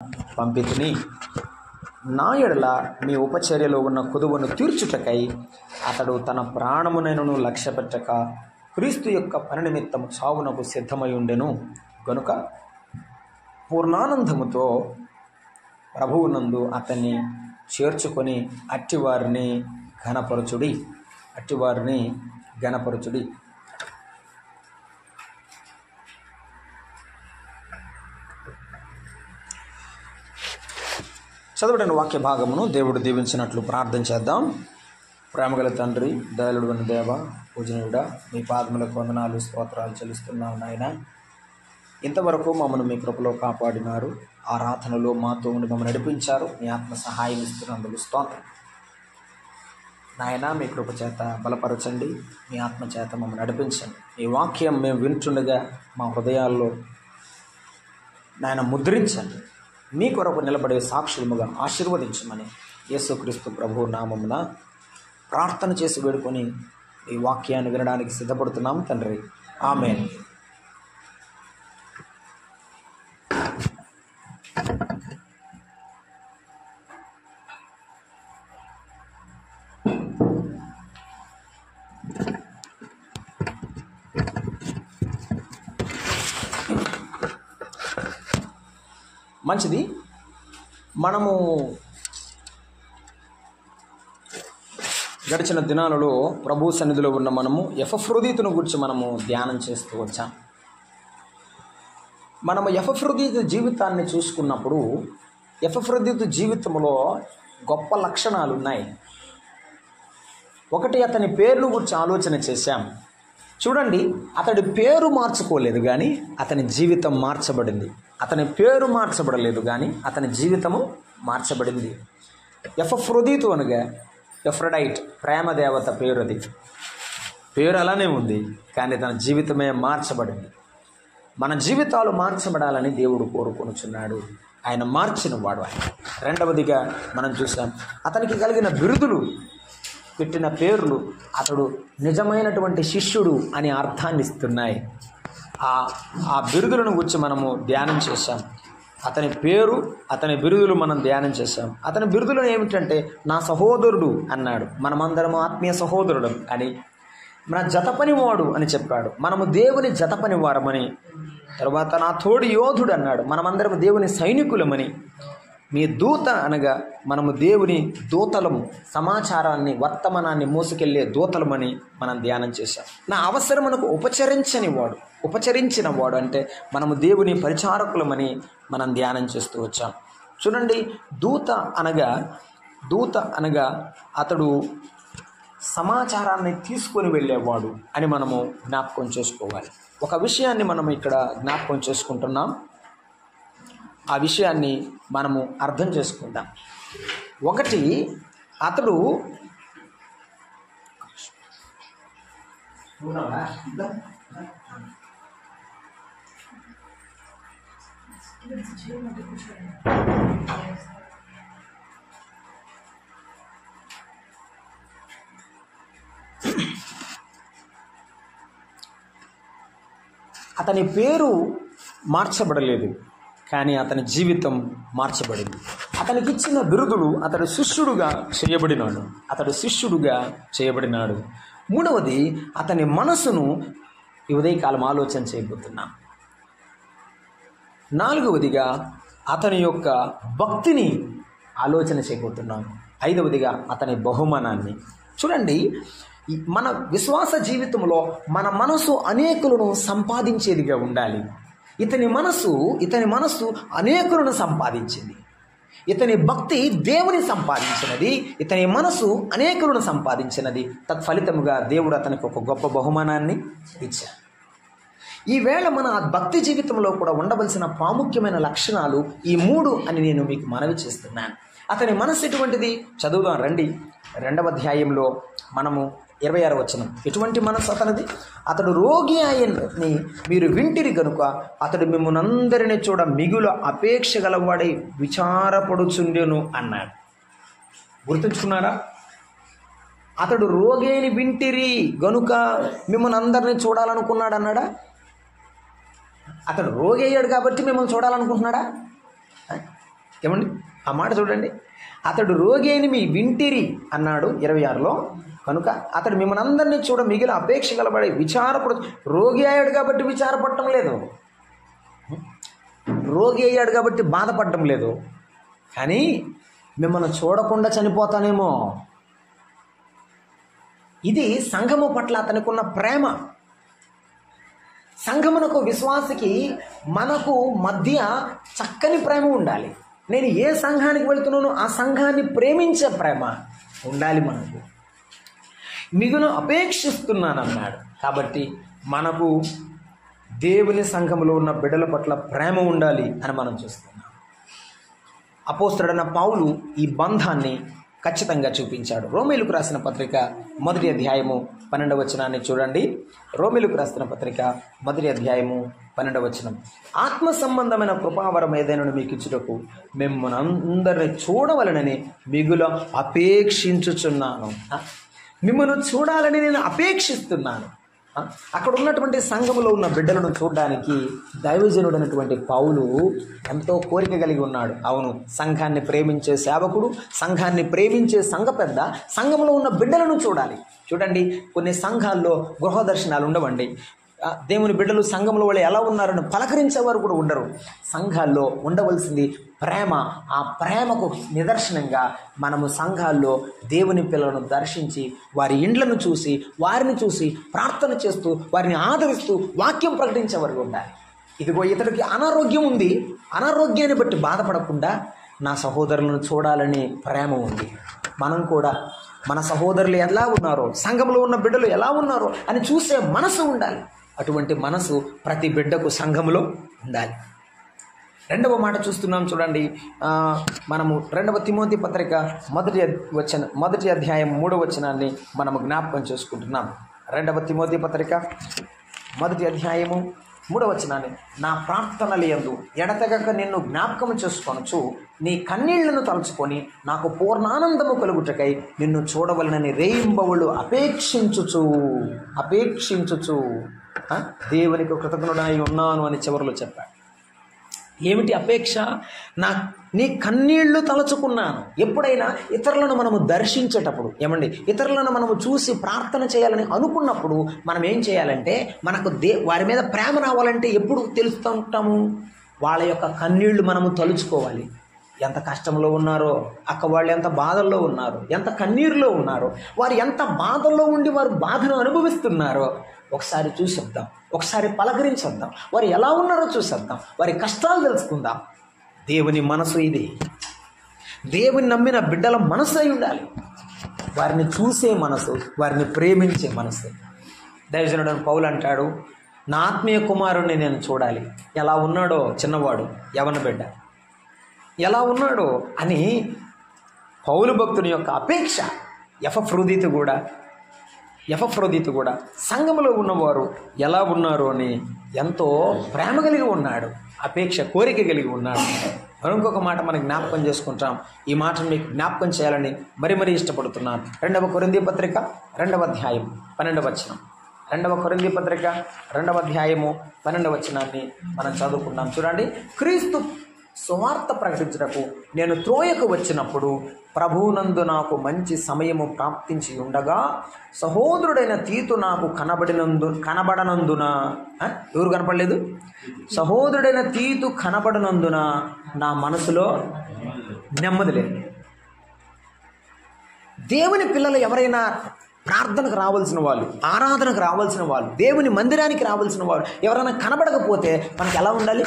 పంపితిని. నా ఎడల మీ ఉపచర్యలో ఉన్న కొదువును తీర్చుటకై అతడు తన ప్రాణమునైనను లక్ష్యపెట్టక క్రీస్తు యొక్క పని నిమిత్తము చావునకు సిద్ధమై ఉండెను గనుక పూర్ణానందముతో ప్రభువునందు అతన్ని చేర్చుకొని అట్టివారిని ఘనపరచుడి. చదవడని వాక్య భాగమును దేవుడు దీవించినట్లు ప్రార్థన చేద్దాం. ప్రేమగల తండ్రి, దయాళుడు అని దేవ, పూజనీయుడా, మీ పాదములకు వందనాలు స్తోత్రాలు చెల్లిస్తున్నాం నాయన. ఇంతవరకు మమ్మల్ని మీ కృపలో కాపాడినారు. ఆరాధనలో మాతో ఉండి మమ్మల్ని నడిపించారు. మీ ఆత్మ సహాయం ఇస్తున్నందుకు స్తోత్రం నాయన. మీ కృప చేత బలపరచండి, మీ ఆత్మ చేత మమ్మల్ని నడిపించండి. మీ వాక్యం మేము వింటుండగా మా హృదయాల్లో నాయన ముద్రించండి. మీ కొరకు నిలబడే సాక్షులముగా ఆశీర్వదించమని యేసుక్రీస్తు ప్రభు నామమున ప్రార్థన చేసి వేడుకొని ఈ వాక్యాన్ని వినడానికి సిద్ధపడుతున్నాం తండ్రి. ఆమేన్. మంచిది. మనము గడిచిన దినాలలో ప్రభు సన్నిధిలో ఉన్న మనము ఎపఫ్రోదీతును గురించి మనము ధ్యానం చేస్తూ వచ్చాం. మనము ఎపఫ్రోదీతు జీవితాన్ని చూసుకున్నప్పుడు ఎపఫ్రోదీతు జీవితంలో గొప్ప లక్షణాలు ఉన్నాయి. ఒకటి, అతని పేరును గురించి ఆలోచన చేశాం. చూడండి, అతడి పేరు మార్చుకోలేదు కానీ అతని జీవితం మార్చబడింది. అతని పేరు మార్చబడలేదు కానీ అతని జీవితము మార్చబడింది. ఎపఫ్రోదీతు అనగా ఎఫ్రడైట్, ప్రేమదేవత పేరు. అది పేరు అలానే ఉంది కానీ తన జీవితమే మార్చబడింది. మన జీవితాలు మార్చబడాలని దేవుడు కోరుకొనుచున్నాడు. ఆయన మార్చిన వాడు ఆయన. రెండవదిగా మనం చూసాం, అతనికి కలిగిన బిరుదులు, పెట్టిన పేర్లు అతడు నిజమైనటువంటి శిష్యుడు అని అర్థాన్ని ఇస్తున్నాయి. ఆ బిరుదులను గురించి మనము ధ్యానం చేశాం. అతని పేరు, అతని బిరుదులు మనం ధ్యానం చేశాం. అతని బిరుదులు ఏమిటంటే నా సహోదరుడు అన్నాడు. మనమందరము ఆత్మీయ సహోదరుడు అని. మన జతపనివాడు అని చెప్పాడు. మనము దేవుని జతపనివారమని. తర్వాత నా తోడి యోధుడు అన్నాడు. మనమందరము దేవుని సైనికులమని. మీ దూత అనగా మనము దేవుని దూతలము, సమాచారాన్ని, వర్తమానాన్ని మోసుకెళ్లే దూతలమని మనం ధ్యానం చేశాం. నా అవసరమునకు ఉపచరించిన వాడు అంటే మనము దేవుని పరిచారకులమని మనం ధ్యానం చేస్తూ వచ్చాం. చూడండి, దూత అనగా అతడు సమాచారాన్ని తీసుకొని వెళ్ళేవాడు అని మనము జ్ఞాపకం చేసుకోవాలి. ఒక విషయాన్ని మనం ఇక్కడ జ్ఞాపకం చేసుకుంటున్నాం. ఆ విషయాన్ని మనము అర్థం చేసుకుందాం. ఒకటి, అతడు అతని పేరు మార్చబడలేదు కానీ అతని జీవితం మార్చబడింది. అతనికి ఇచ్చిన బిరుదులు అతడు శిష్యుడుగా చేయబడినాడు. మూడవది, అతని మనసును ఈ ఉదయకాలం ఆలోచన చేయబోతున్నాం. నాలుగవదిగా అతని యొక్క భక్తిని ఆలోచన చేయబోతున్నాం. ఐదవదిగా అతని బహుమానాన్ని. చూడండి, మన విశ్వాస జీవితంలో మన మనసు అనేకులను సంపాదించేదిగా ఉండాలి. ఇతని మనసు అనేకులను సంపాదించింది. ఇతని భక్తి దేవుని సంపాదించినది. ఇతని మనసు అనేకులను సంపాదించినది. తత్ఫలితముగా దేవుడు అతనికి ఒక గొప్ప బహుమానాన్ని ఇచ్చాడు. ఈవేళ మన భక్తి జీవితంలో కూడా ఉండవలసిన ప్రాముఖ్యమైన లక్షణాలు ఈ 3 అని నేను మీకు మనవి చేస్తున్నాను. అతని మనసు ఎటువంటిది చదువుదాం రండి. 2వ అధ్యాయంలో మనము 26వ వచనం. ఎటువంటి మనసు అతనిది? అతడు రోగి ఆయన్ని మీరు వింటిరి గనుక అతడు మిమ్మల్ని అందరినీ చూడ మిగులు అపేక్ష గలవాడై విచారపడుచుండెను అన్నాడు. గుర్తుంచుకున్నారా? అతడు రోగిని వింటిరి గనుక మిమ్మల్ని అందరినీ చూడాలనుకున్నాడు అన్నాడా? అతడు రోగి అయ్యాడు కాబట్టి మిమ్మల్ని చూడాలనుకుంటున్నాడా? ఏమండి ఆ మాట చూడండి. అతడు రోగి అని మీ వింటిరి అన్నాడు 26లో. కనుక అతడు మిమ్మల్ని అందరినీ చూడ మిగిలిన అపేక్ష కలబడి విచారపడు. రోగి అయ్యాడు కాబట్టి విచారపడటం లేదు, రోగి అయ్యాడు కాబట్టి బాధపడటం లేదు. కానీ మిమ్మల్ని చూడకుండా చనిపోతానేమో. ఇది సంఘము పట్ల అతనికున్న ప్రేమ. సంఘమునకు విశ్వాసికి మనకు మధ్య చక్కని ప్రేమ ఉండాలి. నేను ఏ సంఘానికి వెళ్తున్నానో ఆ సంఘాన్ని ప్రేమించే ప్రేమ ఉండాలి మనకు. మిగులు అపేక్షిస్తున్నానన్నాడు. కాబట్టి మనకు దేవుని సంఘములో ఉన్న బిడ్డల పట్ల ప్రేమ ఉండాలి అని మనం చూస్తున్నాం. అపోస్తలుడైన పౌలు ఈ బంధాన్ని ఖచ్చితంగా చూపించాడు. రోమీయులకు రాసిన పత్రిక 1వ అధ్యాయము 12వ వచనాన్ని చూడండి. రోమీయులకు రాసిన పత్రిక 1వ అధ్యాయము 12వ వచనం. ఆత్మ సంబంధమైన కృపావరం ఏదైనా మీకు ఇచ్చుటకు మిమ్మల్ని అందరిని చూడవలనని మిగుల అపేక్షించుచున్నాను. మిమ్మల్ని చూడాలని నేను అపేక్షిస్తున్నాను. అక్కడ ఉన్నటువంటి సంఘములో ఉన్న బిడ్డలను చూడడానికి దైవజనుడైనటువంటి పౌలు ఎంతో కోరిక కలిగి ఉన్నాడు. అవును, సంఘాన్ని ప్రేమించే సేవకుడు, సంఘాన్ని ప్రేమించే సంఘ పెద్ద సంఘంలో ఉన్న బిడ్డలను చూడాలి. చూడండి, కొన్ని సంఘాల్లో గృహ దర్శనాలు ఉండవండి. దేవుని బిడ్డలు సంఘంలో వాళ్ళు ఎలా ఉన్నారని పలకరించేవారు కూడా ఉండరు. సంఘాల్లో ఉండవలసింది ప్రేమ. ఆ ప్రేమకు నిదర్శనంగా మనము సంఘాల్లో దేవుని పిల్లలను దర్శించి వారి ఇండ్లను చూసి వారిని చూసి ప్రార్థన చేస్తూ వారిని ఆదరిస్తూ వాక్యం ప్రకటించేవారు ఉండాలి. ఇదిగో ఇతడికి అనారోగ్యం ఉంది, అనారోగ్యాన్ని బట్టి బాధపడకుండా నా సహోదరులను చూడాలని ప్రేమ ఉంది. మనం కూడా మన సహోదరులు ఎలా ఉన్నారో, సంఘంలో ఉన్న బిడ్డలు ఎలా ఉన్నారో అని చూసే మనసు ఉండాలి. అటువంటి మనసు ప్రతి బిడ్డకు సంఘములో ఉండాలి. రెండవ మాట చూస్తున్నాం చూడండి. మనము 2వ తిమోతి పత్రిక 1వ అధ్యాయం 3వ వచనాన్ని మనము జ్ఞాపకం చేసుకుంటున్నాం. 2వ తిమోతి పత్రిక 1వ అధ్యాయము 3వ వచనాన్ని, నా ప్రార్థనల యందు ఎడతెగక నిన్ను జ్ఞాపకం చేసుకొనుచు నీ కన్నీళ్లను తలుచుకొని నాకు పూర్ణానందము కలుగుటకై నిన్ను చూడవలనని రేయింబవులు అపేక్షించుచు దేవునికి కృతజ్ఞుడై ఉన్నాను అని చివరిలో చెప్పాడు. ఏమిటి అపేక్ష? నీ కన్నీళ్లు తలచుకున్నాను. ఎప్పుడైనా ఇతరులను మనము దర్శించేటప్పుడు, ఏమండి, ఇతరులను మనము చూసి ప్రార్థన చేయాలని అనుకున్నప్పుడు మనం ఏం చేయాలంటే, మనకు వారి మీద ప్రేమ రావాలంటే ఎప్పుడు తెలుస్తూ ఉంటాము? వాళ్ళ యొక్క కన్నీళ్లు మనము తలుచుకోవాలి. ఎంత కష్టంలో ఉన్నారో, వాళ్ళు ఎంత బాధల్లో ఉన్నారు, ఎంత కన్నీరులో ఉన్నారో, వారు ఎంత బాధల్లో ఉండి వారు బాధను అనుభవిస్తున్నారో ఒకసారి చూసేద్దాం, ఒకసారి పలకరించేద్దాం, వారు ఎలా ఉన్నారో చూసేద్దాం, వారి కష్టాలు తెలుసుకుందాం. దేవుని మనసు ఇది. దేవుని నమ్మిన బిడ్డల మనసు అయి ఉండాలి. వారిని చూసే మనసు, వారిని ప్రేమించే మనసు. దైవజనుడు పౌలు అంటాడు, నా ఆత్మీయ కుమారుడిని నేను చూడాలి. ఎలా ఉన్నాడో చిన్నవాడు, యవన బిడ్డ ఎలా ఉన్నాడో అని పౌలు భక్తుని యొక్క అపేక్ష. ఎపఫ్రోదితు కూడా సంఘములో ఉన్నవారు ఎలా ఉన్నారు అని ఎంతో ప్రేమ కలిగి ఉన్నాడు, అపేక్ష, కోరిక కలిగి ఉన్నాడు. మరొక మాట మనం జ్ఞాపకం చేసుకుంటాం. ఈ మాటను మీకు జ్ఞాపకం చేయాలని మరీ ఇష్టపడుతున్నాను. 2వ కొరింథీ పత్రిక 2వ అధ్యాయం 12వ వచనం. 2వ కొరింథీ పత్రిక 2వ అధ్యాయము 12వ వచనాన్ని మనం చదువుకున్నాం. చూడండి, క్రీస్తు సువార్త ప్రకటించుటకు నేను త్రోయకు వచ్చినప్పుడు ప్రభువునందు నాకు మంచి సమయము ప్రాప్తించి ఉండగా సహోదరుడైన తీతు నాకు కనబడనందున ఎవరు కనపడలేదు? సహోదరుడైన తీతు కనబడనందున నా మనసులో నెమ్మది లేదు. దేవుని పిల్లలు ఎవరైనా ప్రార్థనకు రావాల్సిన వాళ్ళు, ఆరాధనకు రావాల్సిన వాళ్ళు, దేవుని మందిరానికి రావాల్సిన వాళ్ళు ఎవరైనా కనబడకపోతే మనకు ఎలా ఉండాలి?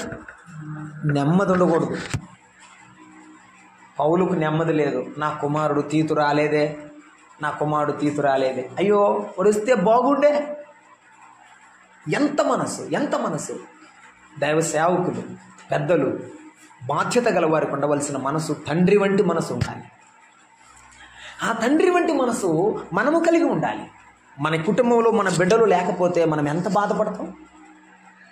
నెమ్మది ఉండకూడదు. పౌలుకు నెమ్మది లేదు. నా కుమారుడు తీతు రాలేదే, అయ్యో వడిస్తే బాగుండే. ఎంత మనసు! దైవ సేవకులు, పెద్దలు, బాధ్యత గల వారికి ఉండవలసిన మనసు తండ్రి వంటి మనసు ఉండాలి. ఆ తండ్రి వంటి మనసు మనము కలిగి ఉండాలి. మన కుటుంబంలో మన బిడ్డలు లేకపోతే మనం ఎంత బాధపడతాం?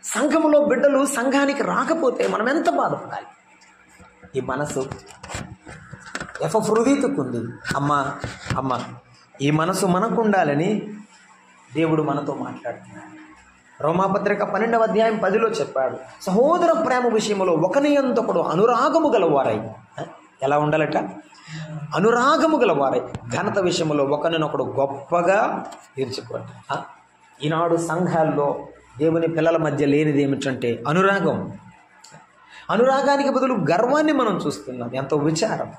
సంఘములో బిడ్డలు సంఘానికి రాకపోతే మనం ఎంత బాధపడాలి? ఈ మనసు ఎపఫ్రోదితుకుంది. అమ్మ ఈ మనసు మనకు ఉండాలని దేవుడు మనతో మాట్లాడుతున్నాడు. రోమాపత్రిక 12వ అధ్యాయం 10లో చెప్పాడు, సహోదర ప్రేమ విషయంలో ఒకని యందొకడు అనురాగము గలవారై. ఎలా ఉండాలట? అనురాగము గలవారై ఘనత విషయంలో ఒకరినొకడు గొప్పగా తీర్చుకోండి. ఈనాడు సంఘాల్లో దేవుని పిల్లల మధ్య లేనిది ఏమిటంటే అనురాగం. అనురాగానికి బదులు గర్వాన్ని మనం చూస్తున్నాం. ఎంతో విచారం.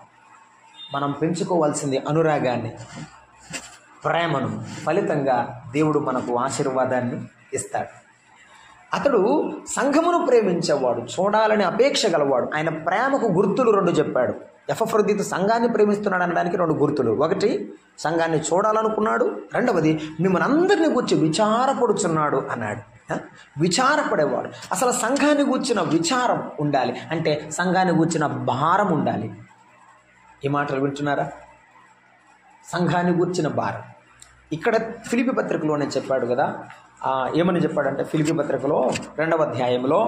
మనం పెంచుకోవాల్సింది అనురాగాన్ని, ప్రేమను. ఫలితంగా దేవుడు మనకు ఆశీర్వాదాన్ని ఇస్తాడు. అతడు సంఘమును ప్రేమించేవాడు, చూడాలని అపేక్ష గలవాడు. ఆయన ప్రేమకు గుర్తులు 2 చెప్పాడు. ఎపఫ్రోదితు సంఘాన్ని ప్రేమిస్తున్నాడు అనడానికి 2 గుర్తులు. 1, సంఘాన్ని చూడాలనుకున్నాడు. 2వది, మిమ్మల్ని అందరినీ గూర్చి విచారపడుచున్నాడు అన్నాడు. విచారపడేవాడు. అసలు సంఘాన్ని గూర్చిన విచారం ఉండాలి అంటే సంఘాన్ని గూర్చిన భారం ఉండాలి. ఈ మాటలు వింటున్నారా? సంఘాన్ని గూర్చిన భారం. ఇక్కడ ఫిలిప్పీ పత్రికలోనే చెప్పాడు కదా. ఏమని చెప్పాడంటే ఫిలిప్పీ పత్రికలో 2వ అధ్యాయంలో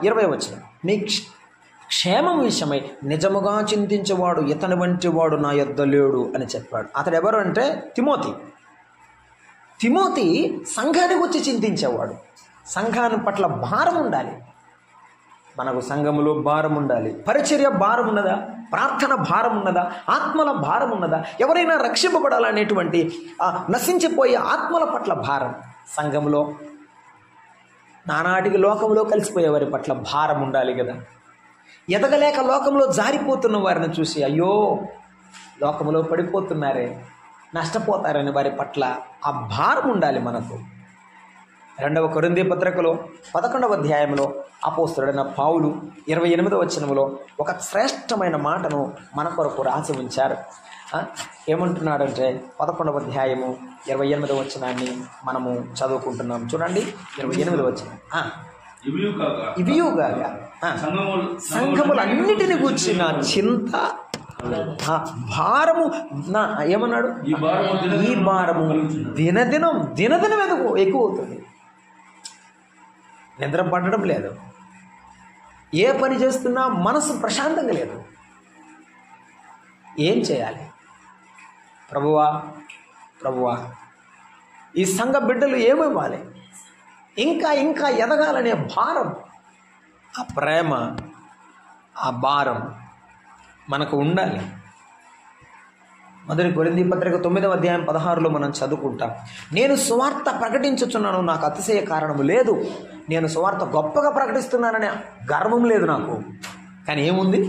20వ వచనం, మీ క్షేమం విషయమై నిజముగా చింతించేవాడు ఇతని వంటి వాడు నా యొద్ద లేడు అని చెప్పాడు. అతడు ఎవరు అంటే తిమోతి సంఘాన్ని గురించి చింతించేవాడు. సంఘాన్ని పట్ల భారం ఉండాలి. మనకు సంఘములో భారం ఉండాలి. పరిచర్య భారం ఉన్నదా? ప్రార్థన భారం ఉన్నదా? ఆత్మల భారం ఉన్నదా? ఎవరైనా రక్షింపబడాలనేటువంటి నశించిపోయే ఆత్మల పట్ల భారం. సంఘములో నానాటికి లోకంలో కలిసిపోయే వారి పట్ల భారం ఉండాలి కదా. ఎదగలేక లోకంలో జారిపోతున్న వారిని చూసి అయ్యో లోకంలో పడిపోతున్నారే, నష్టపోతారని వారి పట్ల ఆ భారం ఉండాలి మనకు. 2వ కొరింథీ పత్రికలో 11వ అధ్యాయంలో అపోస్తలుడైన పౌలు 28వ వచనంలో ఒక శ్రేష్టమైన మాటను మన కొరకు రాసి ఉంచారు. ఏమంటున్నాడంటే 11వ అధ్యాయము 28వ వచనాన్ని మనము చదువుకుంటున్నాం. చూడండి 28వ వచనం. ఇవియుగా సంఘములన్నిటిని గూర్చిన చింత భారము ఏమన్నాడు? ఈ భారము దినదినం ఎక్కువ అవుతుంది. నిద్ర పడడం లేదు, ఏ పని చేస్తున్నా మనసు ప్రశాంతంగా లేదు. ఏం చేయాలి? ప్రభువా ఈ సంఘ బిడ్డలు ఏమివ్వాలి? ఇంకా ఎదగాలనే భారం, ఆ ప్రేమ, ఆ భారం మనకు ఉండాలి. 1 కొరింథీ పత్రిక 9వ అధ్యాయం 16లో మనం చదువుకుంటాం, నేను సువార్త ప్రకటించుచున్నాను, నాకు అతిశయ కారణము లేదు. నేను సువార్త గొప్పగా ప్రకటిస్తున్నాననే గర్వం లేదు నాకు. కానీ ఏముంది?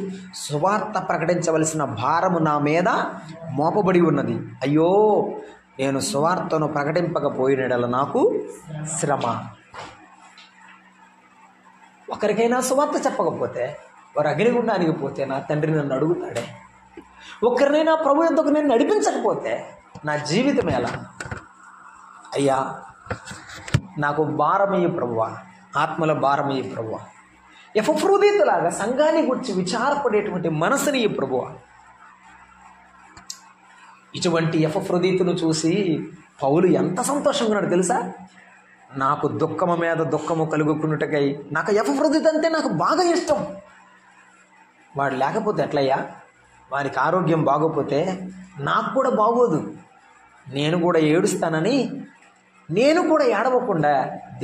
సువార్త ప్రకటించవలసిన భారము నా మీద మోపబడి ఉన్నది. అయ్యో నేను సువార్తను ప్రకటింపకపోయినడల నాకు శ్రమ. ఒకరికైనా సువార్త చెప్పకపోతే, వారు అగ్నిగుండానికి పోతే నా తండ్రి నన్ను అడుగుతాడే. ఒక్కరినైనా ప్రభు యొద్దకు నేను నడిపించకపోతే నా జీవితం ఎలా? అయ్యా నాకు భారమయ్యి ప్రభువా, ఆత్మల భారమయ్యి ప్రభువా. ఎపఫ్రోదితులాగా సంఘాన్ని గురించి విచారపడేటువంటి మనసుని ప్రభువా. ఇటువంటి ఎపఫ్రోదితును చూసి పౌలు ఎంత సంతోషంగా ఉన్నాడు తెలుసా? నాకు దుఃఖము మీద దుఃఖము కలుగుకున్నట్టుకై నాకు ఎపఫ్రోదితు అంటే నాకు బాగా ఇష్టం. వాడు లేకపోతే ఎట్లయ్యా? వారికి ఆరోగ్యం బాగోపోతే నాకు కూడా బాగోదు, నేను కూడా ఏడుస్తానని నేను కూడా ఏడవకుండా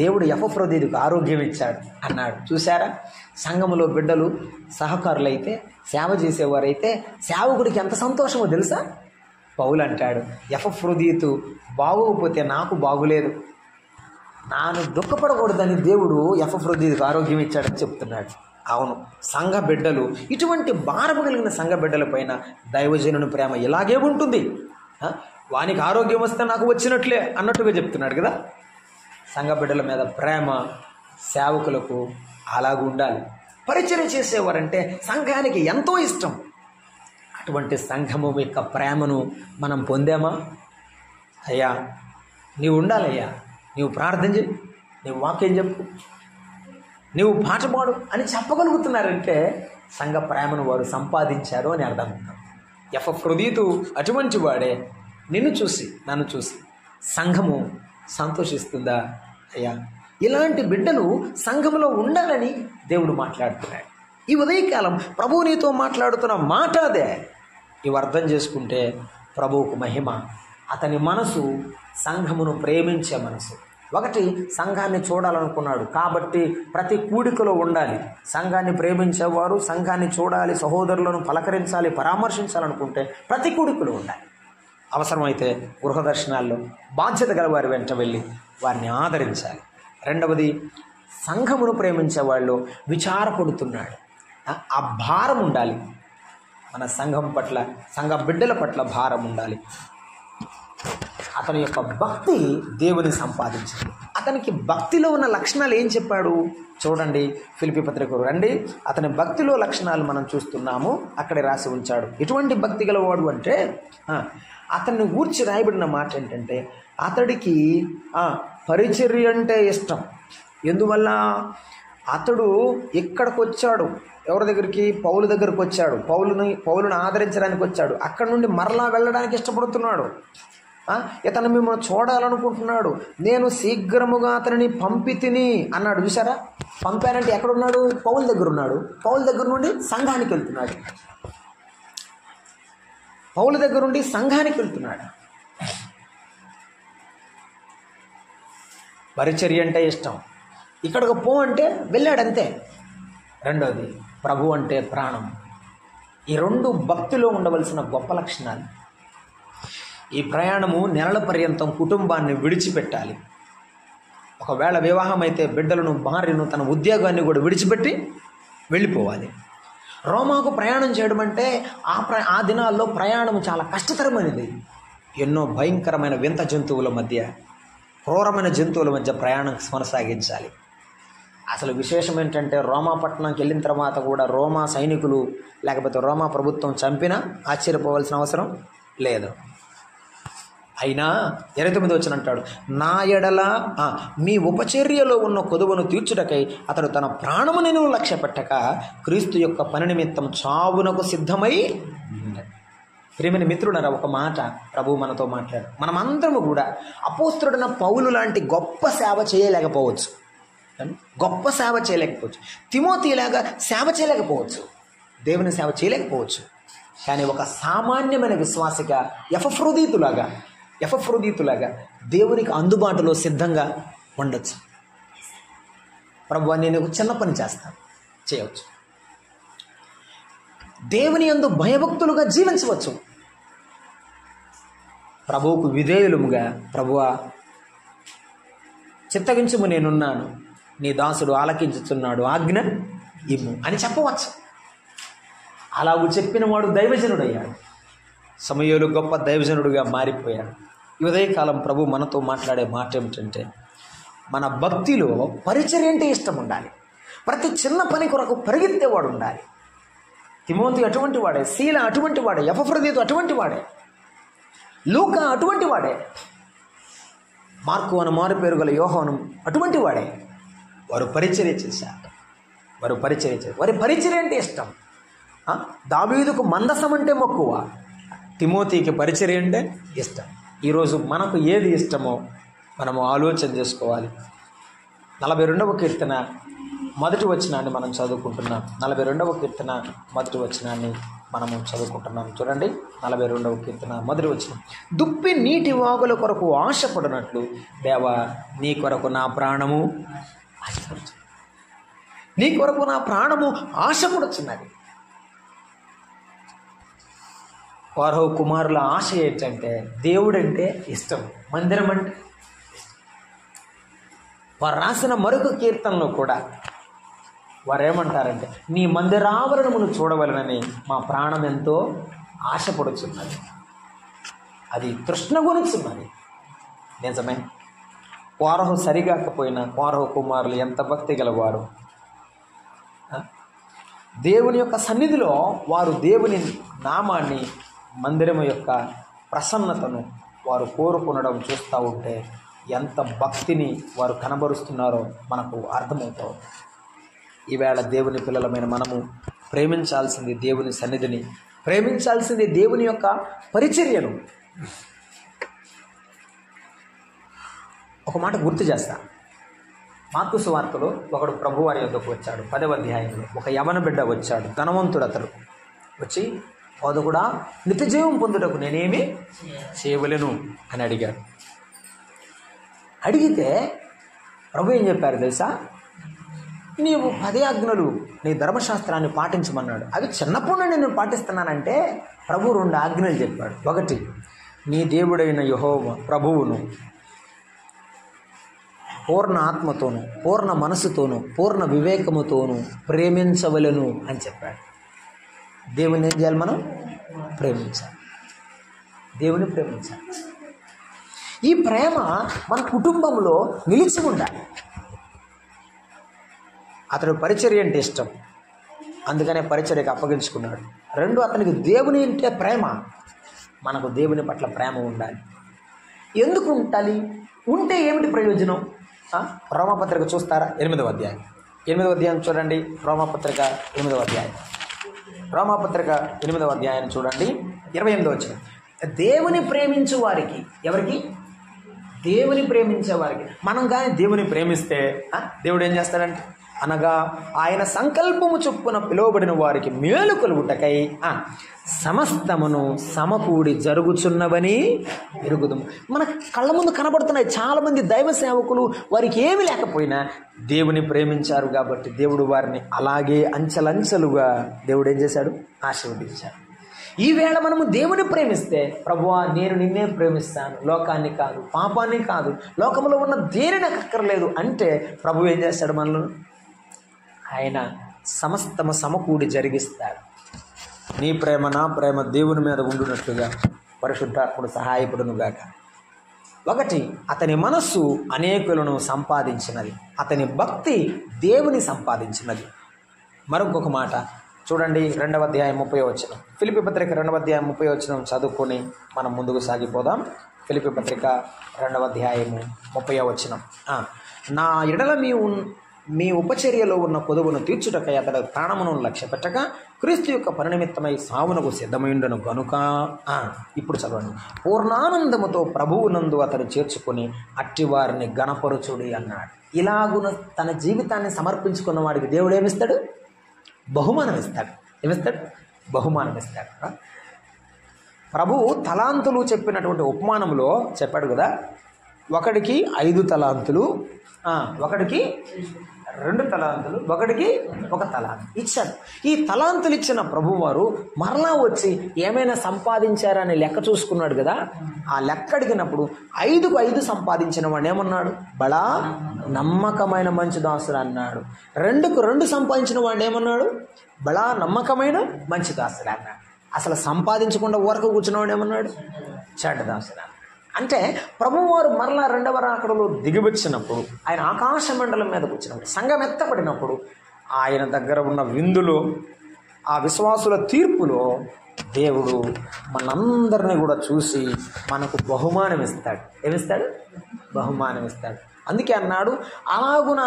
దేవుడు ఎపఫ్రోదితుకు ఆరోగ్యం ఇచ్చాడు అన్నాడు. చూసారా? సంఘములో బిడ్డలు సహకారులైతే, సేవ చేసేవారైతే సేవకుడికి ఎంత సంతోషమో తెలుసా? పౌలు అంటాడు, ఎపఫ్రోదితు బాగోకపోతే నాకు బాగులేదు, నాను దుఃఖపడకూడదని దేవుడు ఎపఫ్రోదితుకు ఆరోగ్యం ఇచ్చాడని చెప్తున్నాడు. అవును, సంఘ బిడ్డలు, ఇటువంటి భారము కలిగిన సంఘ బిడ్డల పైన దైవజనుని ప్రేమ ఇలాగే ఉంటుంది. వానికి ఆరోగ్యం వస్తే నాకు వచ్చినట్లే అన్నట్టుగా చెప్తున్నాడు కదా. సంఘ బిడ్డల మీద ప్రేమ సేవకులకు అలాగూ ఉండాలి. పరిచర్య చేసేవారంటే సంఘానికి ఎంతో ఇష్టం. అటువంటి సంఘము యొక్క ప్రేమను మనం పొందామా? అయ్యా నీవు ఉండాలయ్యా, నీవు ప్రార్థన చేయి, నీవు వాక్యం చెప్పు, నీవు పాట పాడు అని చెప్పగలుగుతున్నారంటే సంఘ ప్రేమను వారు సంపాదించారు అని అర్థం. ఎపఫ్రోదితు అటువంటి వాడే. నిన్ను చూసి నన్ను చూసి సంఘము సంతోషిస్తుందా? అయ్యా ఇలాంటి బిడ్డలు సంఘములో ఉండాలని దేవుడు మాట్లాడుతున్నాడు. ఈ ఉదయకాలం ప్రభువు నీతో మాట్లాడుతున్న మాట అదే. ఇవి అర్థం చేసుకుంటే ప్రభువుకు మహిమ. అతని మనసు సంఘమును ప్రేమించే మనసు, ఒకటి, సంఘాన్ని చూడాలనుకున్నాడు కాబట్టి ప్రతి కూడికలో ఉండాలి. సంఘాన్ని ప్రేమించేవారు సంఘాన్ని చూడాలి, సహోదరులను పలకరించాలి, పరామర్శించాలనుకుంటే ప్రతి కూడికలో ఉండాలి. అవసరమైతే గృహ దర్శనాల్లో బాధ్యత గల వారి వెంట వెళ్ళి వారిని ఆదరించాలి. రెండవది, సంఘమును ప్రేమించే వాళ్ళు విచారపడుతున్నాడు, ఆ భారం ఉండాలి. మన సంఘం పట్ల, సంఘ బిడ్డల పట్ల భారం ఉండాలి. అతని యొక్క భక్తి దేవుని సంపాదించింది. అతనికి భక్తిలో ఉన్న లక్షణాలు ఏం చెప్పాడు చూడండి. ఫిలిప్పీ పత్రికకు రండి. అతని భక్తిలో లక్షణాలు మనం చూస్తున్నాము, అక్కడే రాసి ఉంచాడు. ఎటువంటి భక్తి గలవాడు అంటే, అతన్ని గూర్చి రాయబడిన మాట ఏంటంటే, అతడికి పరిచర్య అంటే ఇష్టం. ఎందువల్ల? అతడు ఇక్కడికి వచ్చాడు, ఎవరి దగ్గరికి? పౌలు దగ్గరికి వచ్చాడు. పౌలును ఆదరించడానికి వచ్చాడు. అక్కడి నుండి మరలా వెళ్ళడానికి ఇష్టపడుతున్నాడు. ఇతను మిమ్మల్ని చూడాలనుకుంటున్నాడు. నేను శీఘ్రముగా అతనిని పంపితిని అన్నాడు. చూసారా? పంపానంటే ఎక్కడున్నాడు? పౌలు దగ్గర ఉన్నాడు. పౌలు దగ్గర నుండి సంఘానికి వెళ్తున్నాడు. పౌలు దగ్గర నుండి సంఘానికి వెళ్తున్నాడు. పరిచర్య అంటే ఇష్టం. ఇక్కడికి పో అంటే వెళ్ళాడంతే. రెండవది, ప్రభు అంటే ప్రాణం. ఈ రెండు భక్తిలో ఉండవలసిన గొప్ప లక్షణాలు. ఈ ప్రయాణము నెలల పర్యంతం కుటుంబాన్ని విడిచిపెట్టాలి. ఒకవేళ వివాహం అయితే బిడ్డలను, భార్యను, తన ఉద్యోగాన్ని కూడా విడిచిపెట్టి వెళ్ళిపోవాలి. రోమాకు ప్రయాణం చేయడం అంటే ఆ దినాల్లో ప్రయాణం చాలా కష్టతరమైనది. ఎన్నో భయంకరమైన వింత జంతువుల మధ్య, క్రూరమైన జంతువుల మధ్య ప్రయాణం కొనసాగించాలి. అసలు విశేషం ఏంటంటే, రోమా పట్టణంకి వెళ్ళిన తర్వాత కూడా రోమా సైనికులు లేకపోతే రోమా ప్రభుత్వం చంపినా ఆశ్చర్యపోవాల్సిన అవసరం లేదు. అయినా 29 వచనం అంటాడు, నా ఎడల మీ ఉపచర్యలో ఉన్న కొదువను తీర్చుటకై అతడు తన ప్రాణమును లక్ష్య పెట్టక క్రీస్తు యొక్క పని నిమిత్తం చావునకు సిద్ధమై. ప్రియమైన మిత్రులారా, ఒక మాట ప్రభు మనతో మాట్లాడు. మనమందరము కూడా అపోస్తలుడైన పౌలు లాంటి గొప్ప సేవ చేయలేకపోవచ్చు, గొప్ప సేవ చేయలేకపోవచ్చు. తిమోతిలాగా సేవ చేయలేకపోవచ్చు, దేవుని సేవ చేయలేకపోవచ్చు. కానీ ఒక సామాన్యమైన విశ్వాసిగా ఎఫ్రోదీతులాగా దేవునికి అందుబాటులో సిద్ధంగా ఉండొచ్చు. ప్రభువా, నేను చిన్న పని చేస్తాను, చేయవచ్చు. దేవుని యందు భయభక్తులుగా జీవించవచ్చు. ప్రభువుకు విధేయులుగా, ప్రభువా చిత్తగించుము, నేనున్నాను, నీ దాసుడు ఆలకించుచున్నాడు, ఆజ్ఞ ఇమ్ము అని చెప్పవచ్చు. అలాగూ చెప్పిన వాడు దైవజనుడయ్యాడు. సమూయేలు గొప్ప దైవజనుడుగా మారిపోయాడు. ఈ ఉదయకాలం ప్రభు మనతో మాట్లాడే మాట ఏమిటంటే, మన భక్తిలో పరిచర్య అంటే ఇష్టం ఉండాలి. ప్రతి చిన్న పని కొరకు పరిగెత్తేవాడు ఉండాలి. తిమోతి అటువంటి వాడే, శీల అటువంటి వాడే, ఎపఫ్రోదీతు అటువంటి వాడే, లూకా అటువంటి వాడే, మార్కు అని మారు పేరు గల యోహాను అటువంటి వాడే. వారు పరిచర్య చేశారు. వారి పరిచర్య అంటే ఇష్టం. దావీదుకు మందసం అంటే మక్కువ, తిమోతికి పరిచర్య అంటే ఇష్టం. ఈరోజు మనకు ఏది ఇష్టమో మనము ఆలోచన చేసుకోవాలి. 42వ కీర్తన మొదటి వచనాన్ని మనం చదువుకుంటున్నాం. 42వ కీర్తన మొదటి వచనాన్ని మనము చదువుకుంటున్నాం. చూడండి, 42వ కీర్తన మొదటి వచనం. దుప్పి నీటి వాగుల కొరకు ఆశపడినట్లు దేవా, నీ కొరకు నా ప్రాణము ఆశపడుచున్నది. నీ కొరకు నా ప్రాణము ఆశపడుచున్నది. ఫరో కుమారుల ఆశ ఏంటంటే, దేవుడంటే ఇష్టం, మందిరం అంటే. వారు రాసిన మరొక కీర్తనలో కూడా వారు ఏమంటారంటే, నీ మందిరావరణమును చూడవలనని మా ప్రాణం ఎంతో ఆశపడుచున్నది, అది తృష్ణగొనుచున్నది. నిజమే. ఫరో సరిగాకపోయినా ఫరో కుమారులు ఎంత భక్తి గలవారు. దేవుని యొక్క సన్నిధిలో వారు దేవుని నామాన్ని, మందిరము యొక్క ప్రసన్నతను వారు కోరుకునడం చూస్తూ ఉంటే ఎంత భక్తిని వారు కనబరుస్తున్నారో మనకు అర్థమవుతావు. ఈవేళ దేవుని పిల్లలమైన మనము ప్రేమించాల్సింది దేవుని సన్నిధిని, ప్రేమించాల్సింది దేవుని యొక్క పరిచర్యను. ఒక మాట గుర్తు చేస్తా. మార్కు సువార్తలో ఒకడు ప్రభువారి యొద్దకు వచ్చాడు. 10వ అధ్యాయంలో ఒక యవన బిడ్డ వచ్చాడు, ధనవంతుడు. అతడు వచ్చి, బోధకుడా, నిత్యజీవం పొందుటకు నేనేమి చేయవలెను అని అడిగాడు. అడిగితే ప్రభు ఏం చెప్పారు తెలుసా? నీవు 10 ఆజ్ఞలు నీ ధర్మశాస్త్రాన్ని పాటించమన్నాడు. అవి చిన్నప్పుడు నుండి నేను పాటిస్తున్నానంటే ప్రభు 2 ఆజ్ఞలు చెప్పాడు. ఒకటి, నీ దేవుడైన యెహోవా ప్రభువును పూర్ణ ఆత్మతోను, పూర్ణ మనసుతోను, పూర్ణ వివేకముతోను ప్రేమించవలెను అని చెప్పాడు. దేవుని ఏం చేయాలి? మనం ప్రేమించాలి. దేవుని ప్రేమించాలి. ఈ ప్రేమ మన కుటుంబంలో నిలిచి ఉండాలి. అతడు పరిచర్య అంటే ఇష్టం, అందుకనే పరిచర్యకు అప్పగించుకున్నాడు. 2, అతనికి దేవుని అంటే ప్రేమ. మనకు దేవుని పట్ల ప్రేమ ఉండాలి. ఎందుకు ఉండాలి? ఉంటే ఏమిటి ప్రయోజనం? రోమాపత్రిక చూస్తారా? 8వ అధ్యాయం చూడండి. రోమాపత్రిక 8వ అధ్యాయం. రోమాపత్రిక 8వ అధ్యాయాన్ని చూడండి. 28వ వచనం. దేవుని ప్రేమించు వారికి, ఎవరికి? దేవుని ప్రేమించే వారికి. మనం కానీ దేవుని ప్రేమిస్తే దేవుడు ఏం చేస్తాడంటే, అనగా ఆయన సంకల్పము చొప్పున పిలువబడిన వారికి మేలు కలుగుటకై సమస్తమును సమకూడి జరుగుచున్నవని ఎరుగుదుము. మన కళ్ళ ముందు కనబడుతున్నాయి చాలామంది దైవ సేవకులు, వారికి ఏమి లేకపోయినా దేవుని ప్రేమించారు కాబట్టి దేవుడు వారిని అలాగే అంచెలంచెలుగా దేవుడు ఏం చేశాడు? ఆశీర్వదించాడు. ఈవేళ మనము దేవుని ప్రేమిస్తే, ప్రభువా నేను నిన్నే ప్రేమిస్తాను, లోకాన్ని కాదు, పాపాన్ని కాదు, లోకంలో ఉన్న దేనిని అక్కర్లేదు అంటే ప్రభు ఏం చేస్తాడు? మనల్ని ఆయన సమస్తము సమకూడి జరిగిస్తాడు. నీ ప్రేమ నా ప్రేమ దేవుని మీద ఉండునట్లుగా పరిశుద్ధాత్ముడు సహాయపడునుగాక. ఒకటి, అతని మనస్సు అనేకులను సంపాదించినది, అతని భక్తి దేవుని సంపాదించినది. మరొక మాట చూడండి, 2వ అధ్యాయం 30వ వచనం. ఫిలిప్పీ పత్రిక 2వ అధ్యాయం 30వ వచనం చదువుకొని మనం ముందుకు సాగిపోదాం. ఫిలిప్పీ పత్రిక 2వ అధ్యాయము 30వ వచనం. నా ఎడల మీ ఉపచర్యలో ఉన్న కొదువును తీర్చుటకై అతడు ప్రాణమును లక్ష్య పెట్టక క్రీస్తు యొక్క పరినిమిత్తమై సావునకు సిద్ధమైండను గనుక. ఇప్పుడు చదవండి. పూర్ణానందముతో ప్రభువునందు అతడు చేర్చుకొని అట్టివారిని గణపరుచుడి అన్నాడు. ఇలాగున తన జీవితాన్ని సమర్పించుకున్న వాడికి దేవుడు ఏమిస్తాడు? బహుమానం ఇస్తాడు. ఏమిస్తాడు? బహుమానం ఇస్తాడు. ప్రభువు తలాంతులు చెప్పినటువంటి ఉపమానంలో చెప్పాడు కదా, ఒకడికి 5 తలాంతులు, ఒకడికి 2 తలాంతులు, ఒకడికి 1 తలాంతు ఇచ్చాడు. ఈ తలాంతులు ఇచ్చిన ప్రభువారు మరలా వచ్చి ఏమైనా సంపాదించారని లెక్క చూసుకున్నాడు కదా. ఆ లెక్క అడిగినప్పుడు 5కు 5 సంపాదించిన వాడు ఏమన్నాడు? బడా నమ్మకమైన మంచి దాసుడు అన్నాడు. 2కు 2 సంపాదించిన వాడు ఏమన్నాడు? బడా నమ్మకమైన మంచి దాసుడు అన్నాడు. అసలు సంపాదించకుండా ఊరకు కూర్చున్నవాడు ఏమన్నాడు? చెడ్డ దాసుడు అన్నాడు. అంటే ప్రభువారు మరలా 2వ రాకడలో దిగివచ్చినప్పుడు, ఆయన ఆకాశ మండలం మీద కూర్చున్నప్పుడు, సంఘం ఎత్తపడినప్పుడు, ఆయన దగ్గర ఉన్న విందులో, ఆ విశ్వాసుల తీర్పులో దేవుడు మనందరినీ కూడా చూసి మనకు బహుమానం ఇస్తాడు. ఏమిస్తాడు? బహుమానం ఇస్తాడు. అందుకే అన్నాడు, అలాగున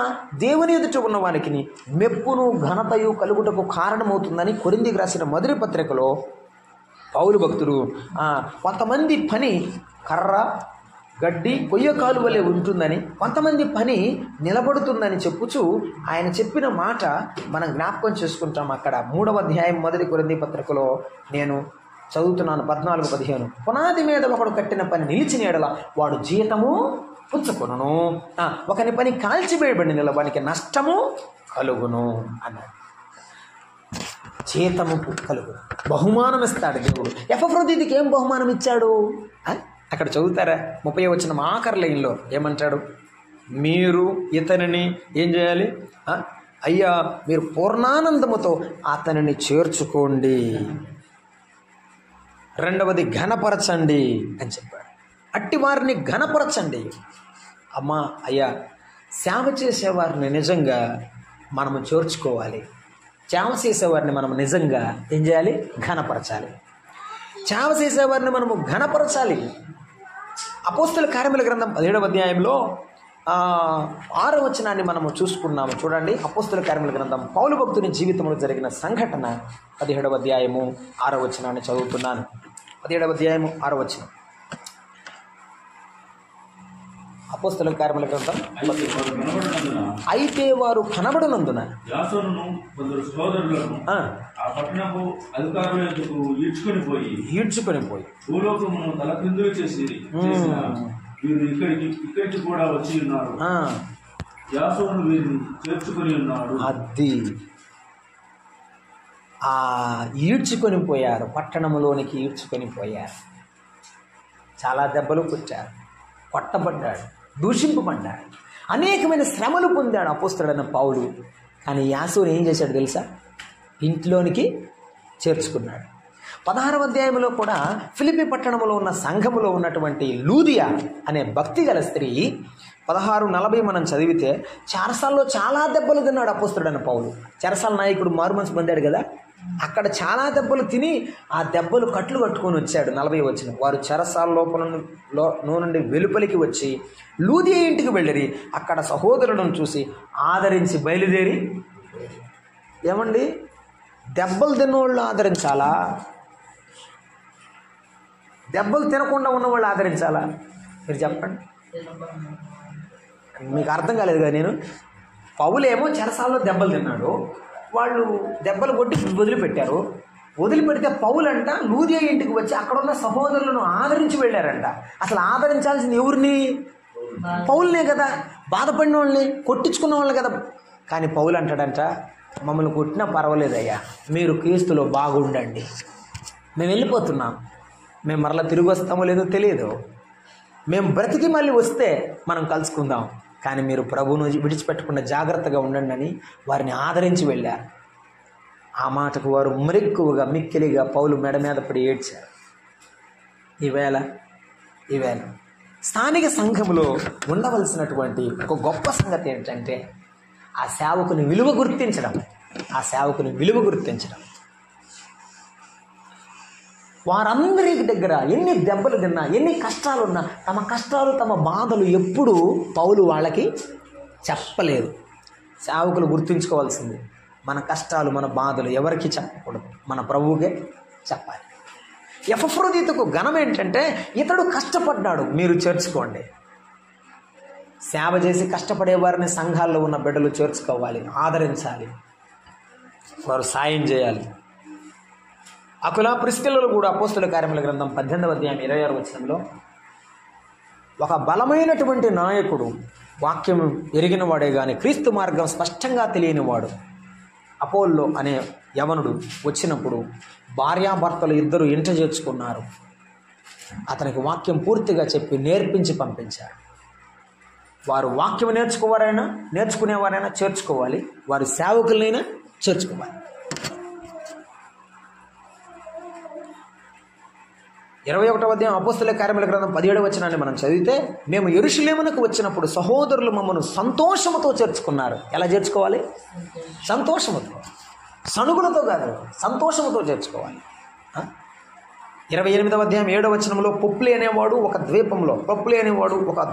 దేవుని ఎదుట ఉన్న వారికి మెప్పును ఘనతయు కలుగుటకు కారణమవుతుందని కొరింథీయులకు రాసిన మొదటి పత్రికలో పౌలు భక్తుడు కొంతమంది పని కర్ర గడ్డి కొయ్య కాలు వలె ఉంటుందని, కొంతమంది పని నిలబడుతుందని చెప్పుచు ఆయన చెప్పిన మాట మనం జ్ఞాపకం చేసుకుంటాం. అక్కడ 3వ అధ్యాయం మొదటి కొరింథీ పత్రికలో నేను చదువుతున్నాను, 14-15. పునాది మీద ఒకడు కట్టిన పని నిలిచిన ఎడల వాడు జీతము పుచ్చుకొనును, ఒకని పని కాల్చివేయబడిన నిలవానికి నష్టము కలుగును అన్నాడు. జీతము కలుగును, బహుమానం ఇస్తాడు దేవుడు. ఎపఫ్రోదితుకి ఏం బహుమానం ఇచ్చాడు? అక్కడ చదువుతారా? 30వ వచనం ఆఖరి లైన్లో ఏమంటాడు? మీరు ఇతనిని ఏం చేయాలి? అయ్యా మీరు పూర్ణానందముతో అతనిని చేర్చుకోండి, 2వది ఘనపరచండి అని చెప్పాడు. అట్టి వారిని ఘనపరచండి. అమ్మా అయ్యా, సేవ చేసేవారిని నిజంగా మనము చేర్చుకోవాలి. సేవ చేసేవారిని మనం నిజంగా ఏం చేయాలి? ఘనపరచాలి. సేవ చేసేవారిని మనము ఘనపరచాలి. అపోస్తల కార్యముల గ్రంథం 17వ అధ్యాయంలో 6వ వచనాన్ని మనము చూసుకున్నాము. చూడండి, అపోస్తల కార్యముల గ్రంథం పౌలు భక్తుని జీవితంలో జరిగిన సంఘటన 17వ అధ్యాయము 6వ వచనాన్ని చదువుతున్నాను. 17వ అధ్యాయము 6వ వచనం. అపోస్తల కార్యముల గ్రంథం. అయితే వారు కనబడనందున ఈడ్చుకొని పోయి భూలోకమును తలక్రిందులు చేసి ఇక్కడికి కూడా వచ్చి ఉన్నారు. యాసోను వీరిని చేర్చుకొని ఉన్నాడు. అది ఈడ్చుకొని పోయారు, పట్టణంలోనికి ఈడ్చుకొని పోయారు. చాలా దెబ్బలు కొట్టారు, కొట్టబడ్డాడు, దూషింపబడ్డాడు, అనేకమైన శ్రమలు పొందాడు అపోస్తలుడైన పౌలు. కానీ యాసోను ఏం చేశాడు తెలుసా? ఇంట్లోనికి చేర్చుకున్నాడు. 16వ అధ్యాయంలో కూడా ఫిలిప్పీ పట్టణంలో ఉన్న సంఘములో ఉన్నటువంటి లూదియా అనే భక్తి గల స్త్రీ 16:40 మనం చదివితే చెరసాల్లో చాలా దెబ్బలు తిన్నాడు అపోస్తలుడైన పౌలు. చెరసాల నాయకుడు మారుమనసు పొందాడు కదా, అక్కడ చాలా దెబ్బలు తిని ఆ దెబ్బలు కట్లు కట్టుకొని వచ్చాడు. 40 వచ్చిన వారు చెరసాల నుండి వెలుపలికి వచ్చి లూదియా ఇంటికి వెళ్ళిరి. అక్కడ సహోదరులను చూసి ఆదరించి బయలుదేరి. ఏమండి, దెబ్బలు తిన్నవాళ్ళు ఆదరించాలా? దెబ్బలు తినకుండా ఉన్నవాళ్ళు ఆదరించాలా? మీరు చెప్పండి. మీకు అర్థం కాలేదు కదా. నేను పౌలేమో చెరసాల్లో దెబ్బలు తిన్నాడు, వాళ్ళు దెబ్బలు కొట్టి వదిలిపెట్టారు. వదిలిపెడితే పౌలంట లూదియా ఇంటికి వచ్చి అక్కడున్న సహోదరులను ఆదరించి వెళ్ళారంట. అసలు ఆదరించాల్సింది ఎవరిని? పౌల్నే కదా, బాధపడిన వాళ్ళని, కొట్టించుకున్న వాళ్ళని కదా. కానీ పౌలు అంటాడంట, మమ్మల్ని కొట్టినా పర్వాలేదయ్యా, మీరు క్రీస్తులో బాగుండండి, మేము వెళ్ళిపోతున్నాం, మేము మరలా తిరిగి వస్తామో లేదో తెలియదు, మేము బ్రతికి మళ్ళీ వస్తే మనం కలుసుకుందాం, కానీ మీరు ప్రభువును విడిచిపెట్టకుండా జాగ్రత్తగా ఉండండి అని వారిని ఆదరించి వెళ్ళారు. ఆ మాటకు వారు మరెక్కువగా మిక్కిలిగా పౌలు మెడ మీద పడి ఏడ్చారు. ఈవేళ స్థానిక సంఘములో ఉండవలసినటువంటి ఒక గొప్ప సంగతి ఏంటంటే ఆ సేవకుని విలువ గుర్తించడం. వారందరి దగ్గర ఎన్ని దెబ్బలు తిన్నా, ఎన్ని కష్టాలున్నా, తమ కష్టాలు, తమ బాధలు ఎప్పుడూ పౌలు వాళ్ళకి చెప్పలేదు. సేవకులు గుర్తుంచుకోవాల్సింది, మన కష్టాలు, మన బాధలు ఎవరికి చెప్పకూడదు, మన ప్రభువుకే చెప్పాలి. ఎపఫ్రోదితుకు ఘనం ఏంటంటే ఇతడు కష్టపడ్డాడు, మీరు చేర్చుకోండి. సేవ చేసి కష్టపడే వారిని సంఘాల్లో ఉన్న బిడ్డలు చేర్చుకోవాలి, ఆదరించాలి, వారు సాయం చేయాలి. అకుల ప్రిస్కిల్లలు కూడా అపోస్తలుల కార్యముల గ్రంథం 18వ అధ్యాయం 26వ వచనంలో ఒక బలమైనటువంటి నాయకుడు, వాక్యం ఎరిగిన వాడే కానీ క్రీస్తు మార్గం స్పష్టంగా తెలియనివాడు అపోల్లో అనే యవనుడు వచ్చినప్పుడు భార్యాభర్తలు ఇద్దరు ఇంట చేర్చుకున్నారు. అతనికి వాక్యం పూర్తిగా చెప్పి నేర్పించి పంపించారు. వారు వాక్యం నేర్చుకునేవారైనా చేర్చుకోవాలి, వారి సేవకులనైనా చేర్చుకోవాలి. 21వ అధ్యాయం అపోస్తలుల కార్యముల గ్రంథం 17వ వచనాన్ని మనం చదివితే, మేము యెరూషలేమునకు వచ్చినప్పుడు సహోదరులు మమ్మను సంతోషముతో చేర్చుకున్నారు. ఎలా చేర్చుకోవాలి? సంతోషముతో, సనుగులతో కాదు, సంతోషముతో చేర్చుకోవాలి. 28వ అధ్యాయం 7వ వచనంలో పొప్లి అనేవాడు ఒక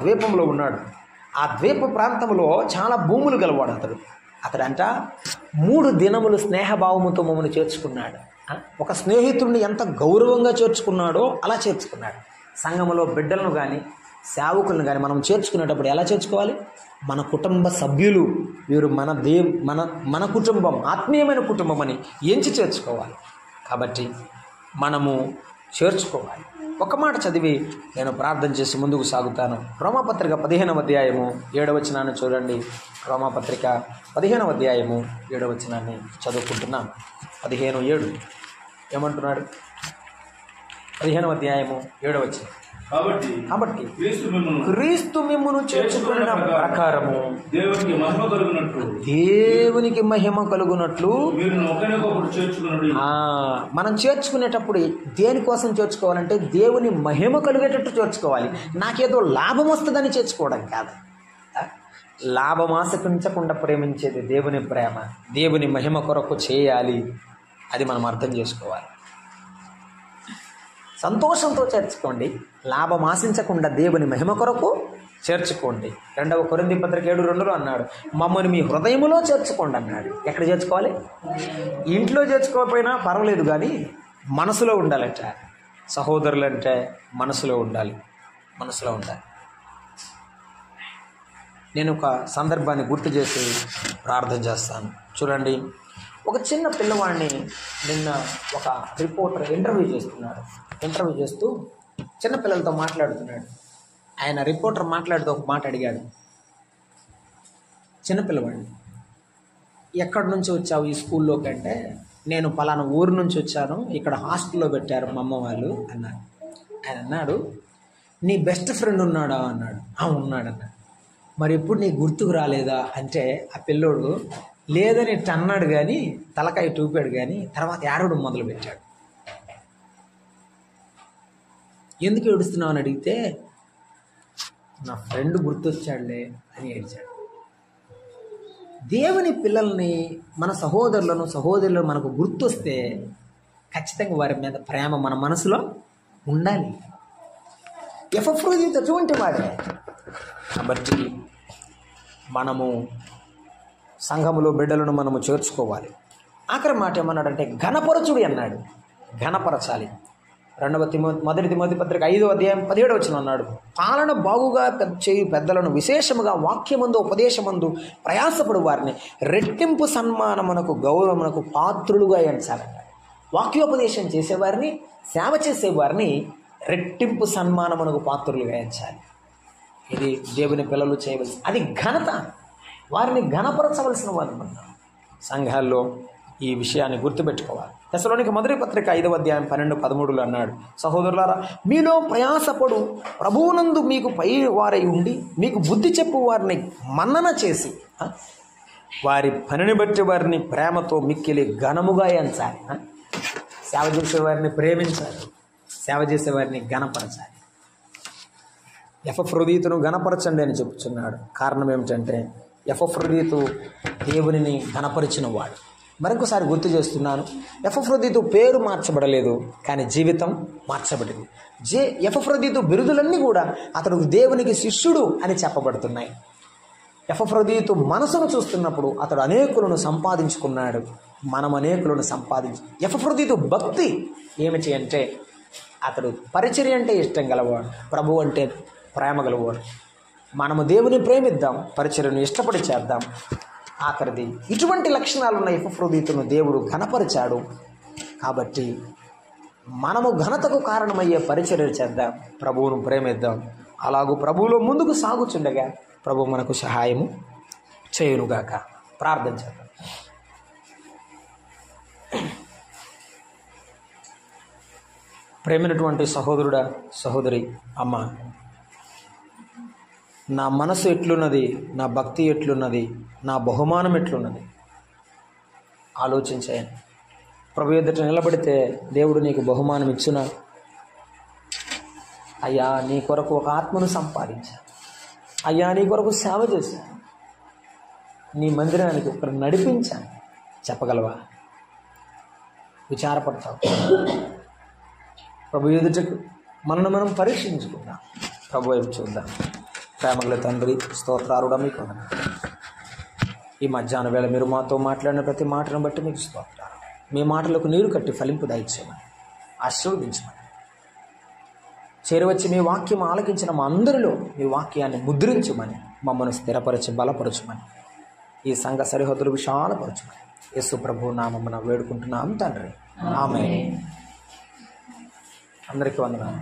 ద్వీపంలో ఉన్నాడు. ఆ ద్వీప ప్రాంతంలో చాలా భూములు గలవాడు అతడంట 3 దినములు స్నేహభావముతో మమ్మల్ని చేర్చుకున్నాడు. ఒక స్నేహితుడిని ఎంత గౌరవంగా చేర్చుకున్నాడో అలా చేర్చుకున్నాడు. సంఘములో బిడ్డలను కానీ సేవకులను కానీ మనం చేర్చుకునేటప్పుడు ఎలా చేర్చుకోవాలి? మన కుటుంబ సభ్యులు, వీరు మన కుటుంబం, ఆత్మీయమైన కుటుంబం అని ఎంచి చేర్చుకోవాలి. కాబట్టి మనము చేర్చుకోవాలి. ఒక మాట చదివి నేను ప్రార్థన చేసి ముందుకు సాగుతాను. రోమాపత్రిక 15వ అధ్యాయము 7వ వచనాన్ని చూడండి. రోమాపత్రిక 15వ అధ్యాయము 7వ వచనాన్ని చదువుకుంటున్నాం. 15:7 ఏమంటున్నాడు? 15వ అధ్యాయము 7వ వచనం. కాబట్టి క్రీస్తు మిమ్మును చేర్చుకున్న ప్రకారము దేవునికి మహిమ కలుగునట్లు మనం చేర్చుకునేటప్పుడు దేనికోసం చేర్చుకోవాలంటే దేవుని మహిమ కలిగేటట్టు చేర్చుకోవాలి. నాకేదో లాభం వస్తుందని చేర్చుకోవడం కాదు. లాభం ఆశించకుండా ప్రేమించేది దేవుని ప్రేమ, దేవుని మహిమ కొరకు చేయాలి. అది మనం అర్థం చేసుకోవాలి. సంతోషంతో చేర్చుకోండి, లాభం ఆశించకుండా దేవుని మహిమ కొరకు చేర్చుకోండి. 2వ కొరింథీ పత్రిక 7:2 అన్నాడు, మమ్మల్ని మీ హృదయములో చేర్చుకోండి అన్నాడు. ఎక్కడ చేర్చుకోవాలి? ఇంట్లో చేర్చుకోకపోయినా పర్వాలేదు, కానీ మనసులో ఉండాలంట. సహోదరులు అంటే మనసులో ఉండాలి. నేను ఒక సందర్భాన్ని గుర్తు చేసి ప్రార్థన చేస్తాను. చూడండి, ఒక చిన్న పిల్లవాడిని నిన్న ఒక రిపోర్టర్ ఇంటర్వ్యూ చేస్తూ చిన్న పిల్లలతో మాట్లాడుతున్నాడు. ఆయన రిపోర్టర్ మాట్లాడుతూ ఒక మాట అడిగాడు, చిన్నపిల్లవాడిని. ఎక్కడి నుంచి వచ్చావు ఈ స్కూల్లోకి అంటే, నేను పలానా ఊరు నుంచి వచ్చాను, ఇక్కడ హాస్టల్లో పెట్టారు మా అమ్మ వాళ్ళు అన్నాడు. ఆయన అన్నాడు, నీ బెస్ట్ ఫ్రెండ్ ఉన్నాడా అన్నాడు. ఉన్నాడు అన్నాడు. మరి ఎప్పుడు నీకు గుర్తుకు రాలేదా అంటే, ఆ పిల్లోడు లేదని అన్నాడు, కానీ తలకాయ చూపాడు, కానీ తర్వాత ఏడవడం మొదలుపెట్టాడు. ఎందుకు ఏడుస్తున్నావు అని అడిగితే, నా ఫ్రెండ్ గుర్తొచ్చాడులే అని ఏడ్చాడు. దేవుని పిల్లల్ని, మన సహోదరులను మనకు గుర్తొస్తే ఖచ్చితంగా వారి మీద ప్రేమ మన మనసులో ఉండాలి. ఎఫ్రోదితు అటువంటి వాడే. కాబట్టి మనము సంఘములో బిడ్డలను మనము చేర్చుకోవాలి. ఆఖరి మాట ఏమన్నాడంటే ఘనపరచుడు అన్నాడు. ఘనపరచాలి. మొదటి తిమోతి పత్రిక 5వ అధ్యాయం 17వ వచనం అన్నాడు, పాలన బాగుగా చేయు పెద్దలను విశేషముగా వాక్యమందు ఉపదేశమందు ప్రయాసపడు వారిని రెట్టింపు సన్మానమునకు గౌరవమునకు పాత్రులుగా ఎంచాలన్నాడు. వాక్యోపదేశం చేసేవారిని, సేవ చేసేవారిని రెట్టింపు సన్మానమునకు పాత్రులుగా ఎంచాలి. ఇది దేవుని పిల్లలు చేయవలసి, అది ఘనత. వారిని ఘనపరచవలసిన వారు ఉన్నారు. సంఘాల్లో ఈ విషయాన్ని గుర్తుపెట్టుకోవాలి. తెస్సలోనిక మొదటి పత్రిక 5వ అధ్యాయం 12-13 అన్నాడు, సహోదరులారా మీలో ప్రయాసపడు ప్రభువునందు మీకు పై వారై ఉండి మీకు బుద్ధి చెప్పు వారిని మన్నన చేసి వారి పనిని బట్టి వారిని ప్రేమతో మిక్కిలి ఘనముగా ఎంచాలి. సేవ చేసేవారిని ప్రేమించాలి, సేవ చేసేవారిని ఘనపరచాలి. ఎఫ్రోదితును ఘనపరచండి అని చెప్తున్నాడు. కారణం ఏమిటంటే ఎఫ్రోదితు దేవునిని ఘనపరిచిన వాడు. మరొకసారి గుర్తు చేస్తున్నాను, ఎఫ్రోదితు పేరు మార్చబడలేదు, కానీ జీవితం మార్చబడింది. ఎఫ్రోదితు బిరుదులన్నీ కూడా అతడు దేవునికి శిష్యుడు అని చెప్పబడుతున్నాయి. ఎఫ్రోదితు మనసును చూస్తున్నప్పుడు అతడు అనేకులను సంపాదించుకున్నాడు. మనం అనేకులను ఎఫ్రోదితు భక్తి ఏమిటి అంటే, అతడు పరిచర్య అంటే ఇష్టం గలవాడు, ప్రభు అంటే ప్రేమ గలవాడు. మనము దేవుని ప్రేమిద్దాం, పరిచర్యను ఇష్టపడి చేద్దాం. ఆఖరిది ఇటువంటి లక్షణాలున్న ఎఫ్రోదితును దేవుడు ఘనపరిచాడు. కాబట్టి మనము ఘనతకు కారణమయ్యే పరిచర్య చేద్దాం, ప్రభువును ప్రేమిద్దాం. అలాగూ ప్రభువులో ముందుకు సాగుచుండగా ప్రభు మనకు సహాయము చేయునుగాక. ప్రార్థన చేద్దాం. ప్రేమైనటువంటి సహోదరుడా, సహోదరి, అమ్మ, నా మనసు ఎట్లున్నది, నా భక్తి ఎట్లున్నది, నా బహుమానం ఎట్లున్నది ఆలోచించాను. ప్రభు ఎదుట నిలబడితే దేవుడు నీకు బహుమానం ఇచ్చునా? అయ్యా నీ కొరకు ఒక ఆత్మను సంపాదించాను, అయ్యా నీ కొరకు సేవ చేశాను, నీ మందిరానికి ఒకరు నడిపించాను చెప్పగలవా? విచారపడతావు. ప్రభు ఎదుటకు మనను మనం పరీక్షించుకుందాం, ప్రభు వైపు చూద్దాం. ప్రేమగల తండ్రి, స్తోత్రారుడా మీకు వందనాలు. ఈ మధ్యాహ్న వేళ మీరు మాతో మాట్లాడిన ప్రతి మాటను బట్టి మీకు స్తోత్రాలు. మీ మాటలకు నీరు కట్టి ఫలింపు దయచేయమని, ఆశీర్వదించమని, చేరవచ్చి మీ వాక్యం ఆలకించిన మా అందరిలో మీ వాక్యాన్ని ముద్రించమని, మమ్మల్ని స్థిరపరచి బలపరచమని, ఈ సంఘ సరిహద్దులు విశాలపరచమని యేసు ప్రభు నామమున వేడుకుంటున్నాం తండ్రి. ఆమేన్. అందరికీ వందనాలు.